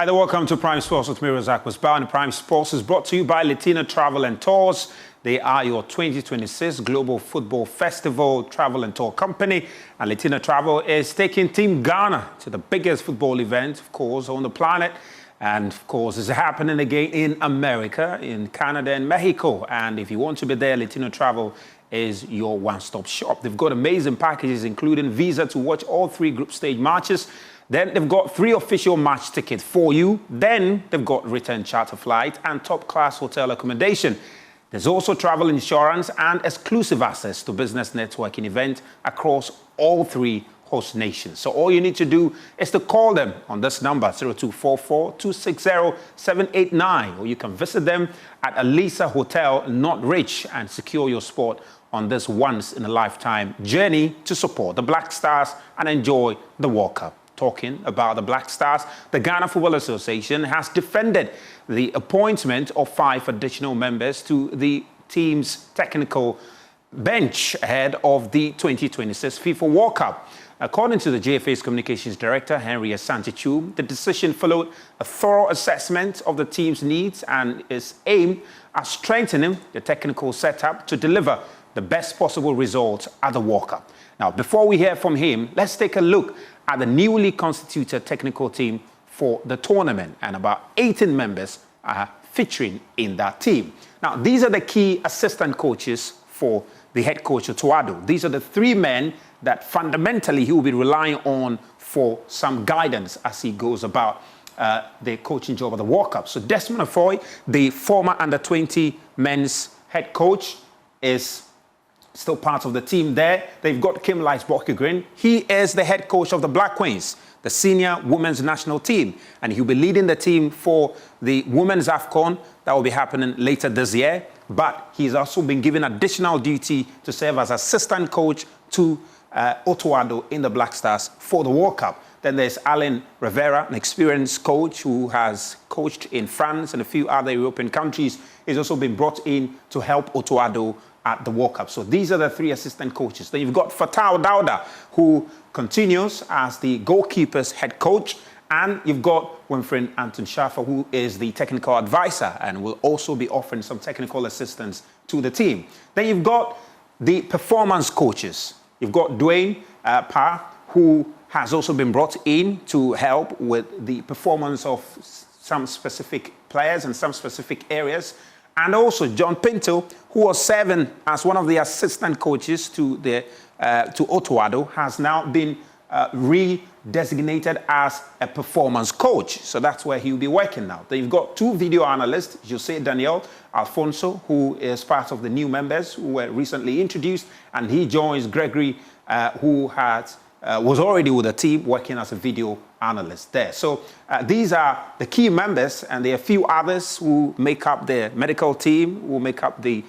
Hi there, welcome to Prime Sports with me, Razak Wasbah. And Prime Sports is brought to you by Latina Travel and Tours. They are your 2026 Global Football Festival travel and tour company. And Latina Travel is taking Team Ghana to the biggest football event, of course, on the planet. And of course, it's happening again in America, in Canada and Mexico. And if you want to be there, Latina Travel is your one-stop shop. They've got amazing packages, including visa to watch all 3 group stage matches. Then they've got 3 official match tickets for you. Then they've got return charter flight and top-class hotel accommodation. There's also travel insurance and exclusive access to business networking events across all 3 host nations. So all you need to do is to call them on this number, 0244-260-789, or you can visit them at Alisa Hotel, Northridge, and secure your spot on this once-in-a-lifetime journey to support the Black Stars and enjoy the World Cup. Talking about the Black Stars, the Ghana Football Association has defended the appointment of 5 additional members to the team's technical bench ahead of the 2026 FIFA World Cup. According to the GFA's communications director, Henry Asante-Chum, the decision followed a thorough assessment of the team's needs and is aimed at strengthening the technical setup to deliver the best possible results at the World Cup. Now, before we hear from him, let's take a look at the newly constituted technical team for the tournament, and about 18 members are featuring in that team. Now, these are the key assistant coaches for the head coach, Otuado. These are the 3 men that fundamentally he will be relying on for some guidance as he goes about the coaching job of the World Cup. So Desmond Afoy, the former under-20 men's head coach, is still part of the team there. They've got Kim Lice-Bokigrin. He is the head coach of the Black Queens, the senior women's national team. And he'll be leading the team for the Women's AFCON that will be happening later this year. But he's also been given additional duty to serve as assistant coach to Otuado in the Black Stars for the World Cup. Then there's Alain Rivera, an experienced coach who has coached in France and a few other European countries. He's also been brought in to help Otuado at the World Cup. So these are the 3 assistant coaches. Then you've got Fatau Dauda, who continues as the goalkeeper's head coach. And you've got Winfred Anton Schaffer, who is the technical advisor and will also be offering some technical assistance to the team. Then you've got the performance coaches. You've got Dwayne Pa, who has also been brought in to help with the performance of some specific players in some specific areas. And also John Pinto, who was serving as one of the assistant coaches to Otuado, has now been re-designated as a performance coach. So that's where he'll be working now. Then you've got 2 video analysts, Jose Daniel Alfonso, who is part of the new members who were recently introduced, and he joins Gregory, who was already with the team working as a video analyst there. So these are the key members, and there are a few others who make up the medical team, who make up the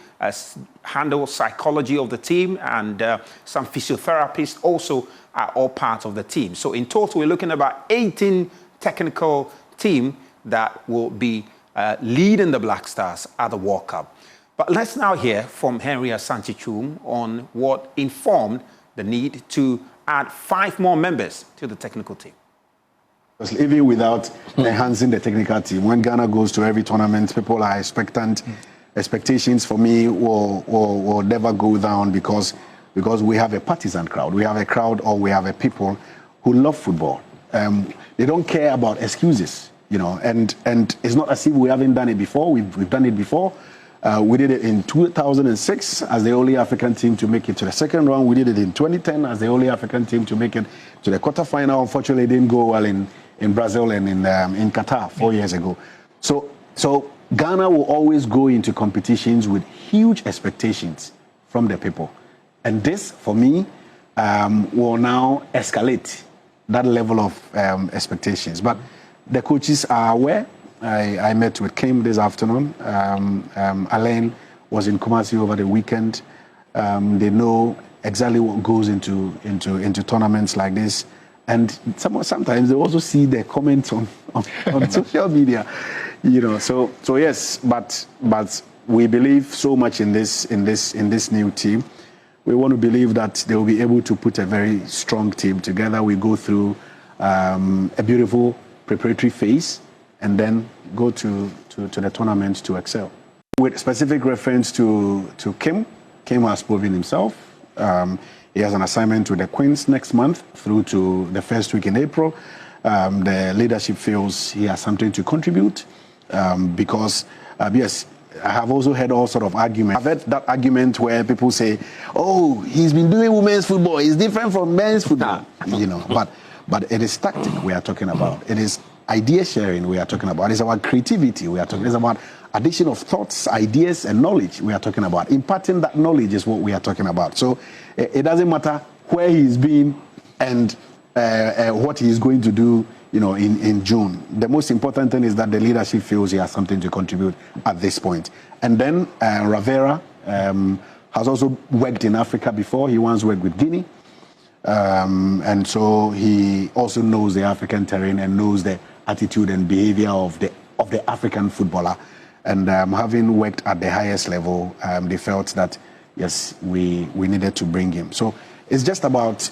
handle psychology of the team, and some physiotherapists also are all part of the team. So in total, we're looking at about 18 technical team that will be leading the Black Stars at the World Cup. But let's now hear from Henry Asante-Chum on what informed the need to add 5 more members to the technical team. Even without enhancing the technical team, when Ghana goes to every tournament, people are expectant. Expectations for me will never go down because we have a partisan crowd. We have a crowd, or we have a people who love football. They don't care about excuses, you know. And it's not as if we haven't done it before. We've done it before. We did it in 2006 as the only African team to make it to the second round. We did it in 2010 as the only African team to make it to the quarterfinal. Unfortunately, it didn't go well in Brazil and in Qatar 4 years ago. So Ghana will always go into competitions with huge expectations from the people. And this, for me, will now escalate that level of expectations. But the coaches are aware. I met with Kim this afternoon. Alain was in Kumasi over the weekend. They know exactly what goes into tournaments like this. And sometimes they also see their comments on social media, you know. So yes, but we believe so much in this new team. We want to believe that they will be able to put a very strong team together. We go through a beautiful preparatory phase and then go to the tournament to excel. With specific reference to Kim has proven himself. He has an assignment with the Queens next month through to the first week in April. The leadership feels he has something to contribute because, yes, I have also heard all sort of arguments. I've heard that argument where people say, oh, he's been doing women's football. It's different from men's football. You know, but it is tactic we are talking about. It is idea sharing we are talking about. It's about creativity we are talking about. It's about addition of thoughts, ideas, and knowledge we are talking about. Imparting that knowledge is what we are talking about. So it doesn't matter where he's been and what he is going to do, you know, in June. The most important thing is that the leadership feels he has something to contribute at this point. And then Ravera has also worked in Africa before. He once worked with Guinea. And so he also knows the African terrain and knows the attitude and behavior of the African footballer. And having worked at the highest level, they felt that, yes, we needed to bring him. So it's just about,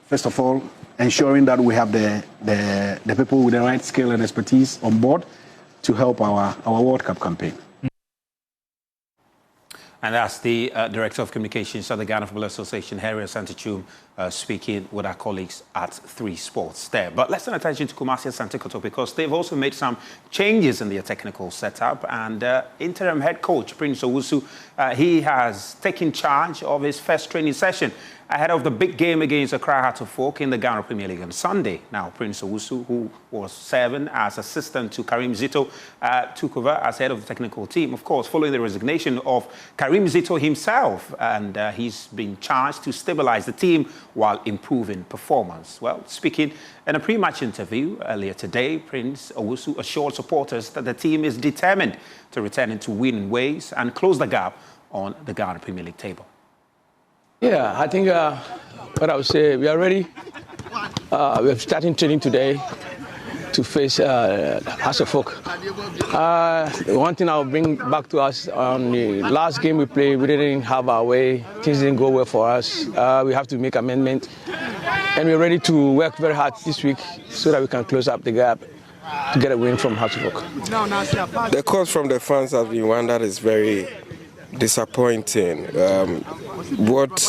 first of all, ensuring that we have the people with the right skill and expertise on board to help our World Cup campaign. And that's the Director of Communications at the Ghana Football Association, Harry Asante-Chum, speaking with our colleagues at 3 Sports there. But let's turn attention to Kumasi Asante Kotoko because they've also made some changes in their technical setup. And interim head coach Prince Owusu, he has taken charge of his first training session ahead of the big game against Accra Hearts of Oak in the Ghana Premier League on Sunday. Now, Prince Owusu, who was serving as assistant to Karim Zito, took over as head of the technical team, of course, following the resignation of Karim Zito himself. And he's been charged to stabilize the team while improving performance. Well, speaking in a pre-match interview earlier today, Prince Owusu assured supporters that the team is determined to return into winning ways and close the gap on the Ghana Premier League table. Yeah, I think what I would say, we are ready. We're starting training today to face Hearts of Oak. One thing I'll bring back to us, on the last game we played, we didn't have our way. Things didn't go well for us. We have to make amendment. And we're ready to work very hard this week so that we can close up the gap to get a win from Hearts of Oak. The calls from the fans has been one that is very disappointing. What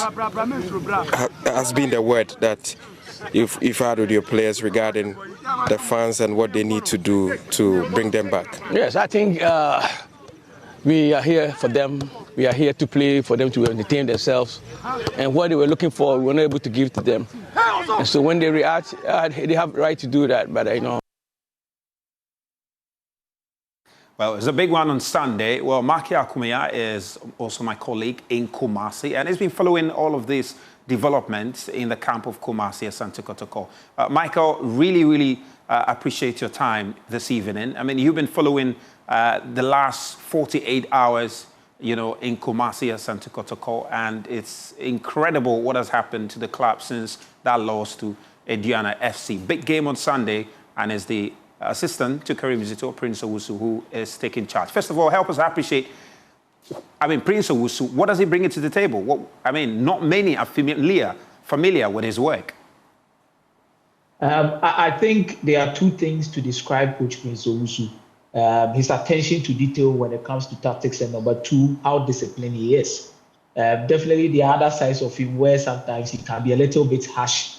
has been the word that you've had with your players regarding the fans and what they need to do to bring them back? Yes, I think we are here for them. We are here to play for them to entertain themselves. And what they were looking for, we were not able to give to them. And so when they react, they have the right to do that, but I know. Well, it's a big one on Sunday. Well, Maki Akumia is also my colleague in Kumasi, and he's been following all of these developments in the camp of Kumasi Asante Kotoko. Michael, really appreciate your time this evening. I mean, you've been following the last 48 hours, you know, in Kumasi Asante Kotoko, and it's incredible what has happened to the club since that loss to Aduana FC. Big game on Sunday, and it's the assistant to Karim Zito, Prince Owusu, who is taking charge. First of all, help us appreciate, I mean, Prince Owusu, what does he bring to the table? Not many are familiar with his work. I think there are 2 things to describe Coach Prince Owusu. His attention to detail when it comes to tactics, and number 2, how disciplined he is. Definitely the other side of him, where sometimes he can be a little bit harsh,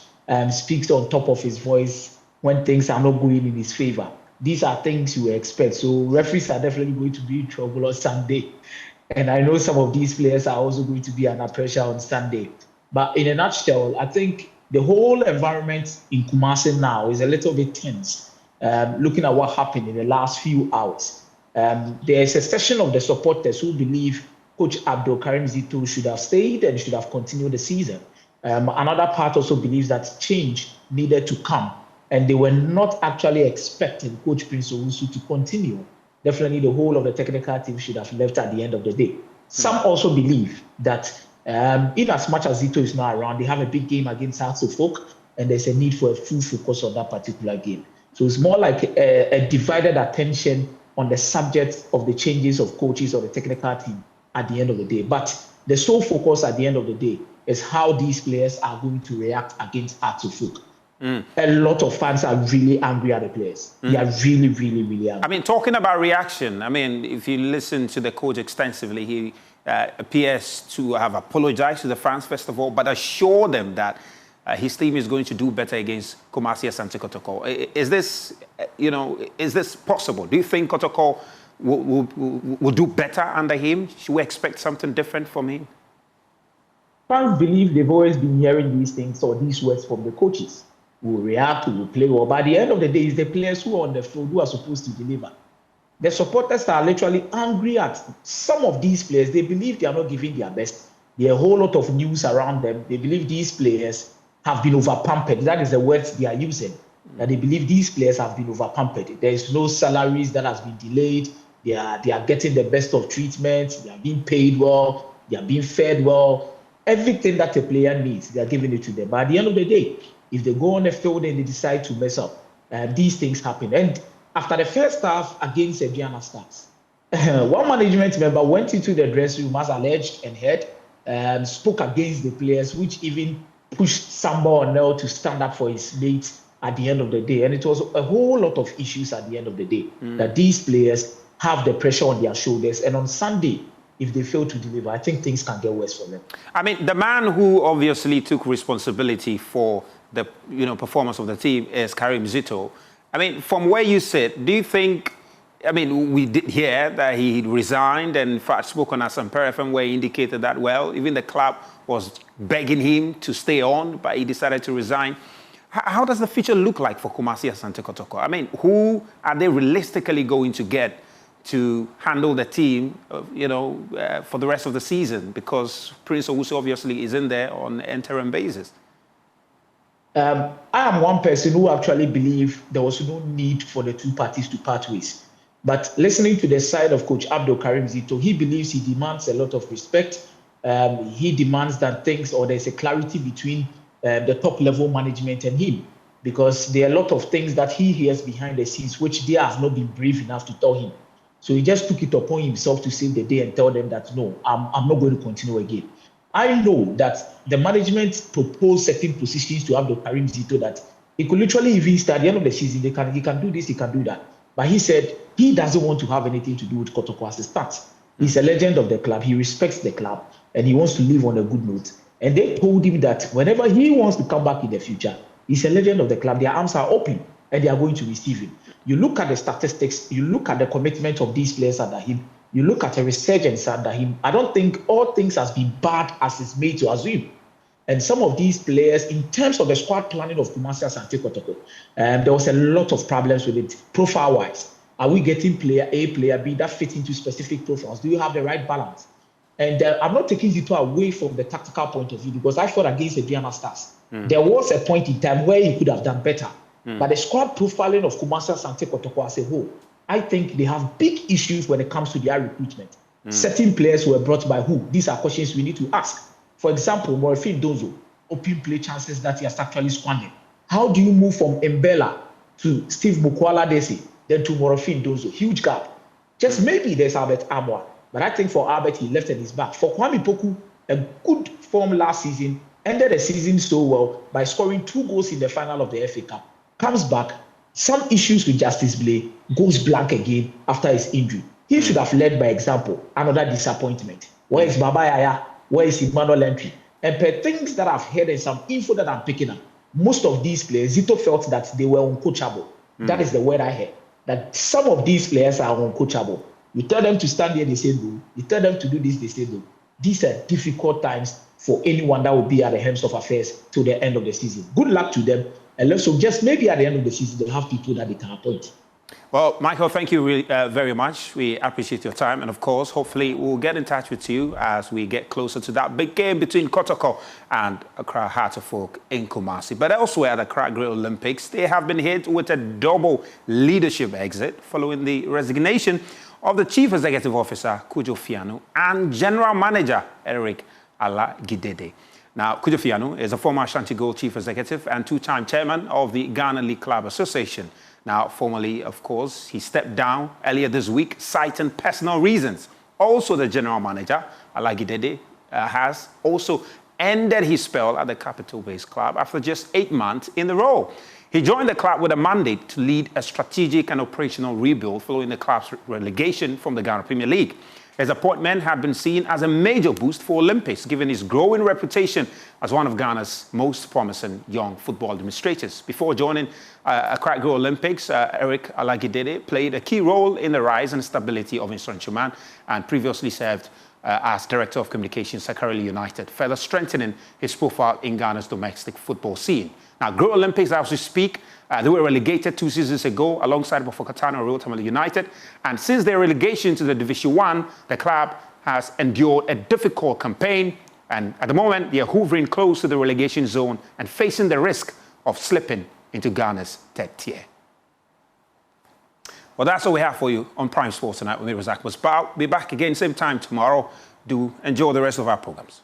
speaks on top of his voice when things are not going in his favor. These are things you expect. So referees are definitely going to be in trouble on Sunday. And I know some of these players are also going to be under pressure on Sunday. But in a nutshell, I think the whole environment in Kumasi now is a little bit tense. Looking at what happened in the last few hours. There's a section of the supporters who believe Coach Abdul Karim Zito should have stayed and should have continued the season. Another part also believes that change needed to come, and they were not actually expecting Coach Prince Owusu to continue. Definitely the whole of the technical team should have left at the end of the day. Some also believe that in as much as Zito is not around, they have a big game against Hearts of Oak, and there's a need for a full focus on that particular game. So it's more like a divided attention on the subject of the changes of coaches or the technical team at the end of the day. But the sole focus at the end of the day is how these players are going to react against Hearts of Oak. A lot of fans are really angry at the players. They are really, really, really angry. I mean, talking about reaction, I mean, if you listen to the coach extensively, he appears to have apologized to the fans, first of all, but assured them that his team is going to do better against Kumasi Asante Kotoko. Is this, is this possible? Do you think Kotoko will do better under him? Should we expect something different from him? Fans believe they've always been hearing these things or these words from the coaches. Will react, will play well. By the end of the day, it's the players who are on the field who are supposed to deliver. The supporters are literally angry at some of these players. They believe they are not giving their best. There are a whole lot of news around them. They believe these players have been over-pampered. That is the words they are using. That they believe these players have been over-pampered. There is no salaries that has been delayed. They are getting the best of treatment. They are being paid well. They are being fed well. Everything that a player needs, they are giving it to them. But at the end of the day, if they go on the field and they decide to mess up, these things happen. And after the first half against Aduana Stars, one management member went into the dressing room as alleged and heard, spoke against the players, which even pushed Samba Onel to stand up for his mates at the end of the day. And it was a whole lot of issues at the end of the day, that these players have the pressure on their shoulders. And on Sunday, if they fail to deliver, I think things can get worse for them. I mean, the man who obviously took responsibility for the performance of the team is Karim Zito. I mean, from where you sit, do you think, I mean, we did hear that he resigned and in fact spoke on Asampere FM where he indicated that, well, even the club was begging him to stay on, but he decided to resign. How does the future look like for Kumasi Asante Kotoko? I mean, who are they realistically going to get to handle the team, for the rest of the season? Because Prince Owusu obviously is in there on an interim basis. I am one person who actually believe there was no need for the two parties to part ways. But listening to the side of Coach Abdul Karim Zito, he believes he demands a lot of respect. He demands that things, or there's a clarity between the top level management and him, because there are a lot of things that he hears behind the scenes, which they have not been brave enough to tell him. So he just took it upon himself to save the day and tell them that, no, I'm not going to continue again. I know that the management proposed certain positions to Abdul Karim Zito that he could literally even start at the end of the season. He can do this, he can do that. But he said he doesn't want to have anything to do with Kotoko as a start. He's a legend of the club. He respects the club and he wants to live on a good note. And they told him that whenever he wants to come back in the future, he's a legend of the club. Their arms are open and they are going to receive him. You look at the statistics, you look at the commitment of these players under him, you look at a resurgence under him. I don't think all things has been bad as it's made to assume. And some of these players, in terms of the squad planning of Kumasi Asante Kotoko, there was a lot of problems with it, profile-wise. Are we getting player A, player B that fit into specific profiles? Do you have the right balance? And I'm not taking Zito away from the tactical point of view, because I fought against the Aduana Stars. There was a point in time where he could have done better. But the squad profiling of Kumasi Asante Kotoko as a whole, I think they have big issues when it comes to their recruitment. Certain players were brought by who? These are questions we need to ask. For example, Morofin Donzo, open play chances that he has actually squandered. How do you move from Mbella to Steve Mukwala Desi, then to Morofin Donzo? Huge gap. Just maybe there's Albert Amwa, but I think for Albert, he left at his back. For Kwame Poku, a good form last season, ended the season so well by scoring 2 goals in the final of the FA Cup. Comes back, some issues with Justice Blay, goes blank again after his injury. He should have led by example. Another disappointment. Where is Baba Yaya? Where is Emmanuel Entry? And per things that I've heard and some info that I'm picking up, most of these players, Zito felt that they were uncoachable. That is the word I heard. That some of these players are uncoachable. You tell them to stand here, they say no. You tell them to do this, they say no. These are difficult times for anyone that will be at the helms of affairs to the end of the season. Good luck to them. And so just maybe at the end of the season, they'll have people that they can appoint. Well, Michael, thank you really, very much. We appreciate your time. And of course, hopefully we'll get in touch with you as we get closer to that big game between Kotoko and Accra Heart of Oak in Kumasi. But elsewhere at the Accra Great Olympics, they have been hit with a double leadership exit following the resignation of the Chief Executive Officer, Kujo Fiano, and General Manager, Eric Alagidede. Now, Kujo Fiano is a former Ashanti Gold Chief Executive and 2-time Chairman of the Ghana League Club Association. Now, formerly, of course, he stepped down earlier this week, citing personal reasons. Also, the General Manager, Alagidede, has also ended his spell at the capital-based club after just 8 months in the role. He joined the club with a mandate to lead a strategic and operational rebuild following the club's relegation from the Ghana Premier League. His appointment had been seen as a major boost for Olympics, given his growing reputation as one of Ghana's most promising young football administrators. Before joining Accra Olympics, Eric Alagidede played a key role in the rise and stability of Instrument and previously served as Director of Communications at Sakarili United, further strengthening his profile in Ghana's domestic football scene. Now, Grow Olympics, as we speak, they were relegated 2 seasons ago alongside Bafokatano and Royal Tamale United. And since their relegation to the Division 1, the club has endured a difficult campaign. And at the moment, they are hovering close to the relegation zone and facing the risk of slipping into Ghana's 3rd tier. Well, that's all we have for you on Prime Sports tonight with me, Razak Musbah. I'll be back again same time tomorrow. Do enjoy the rest of our programs.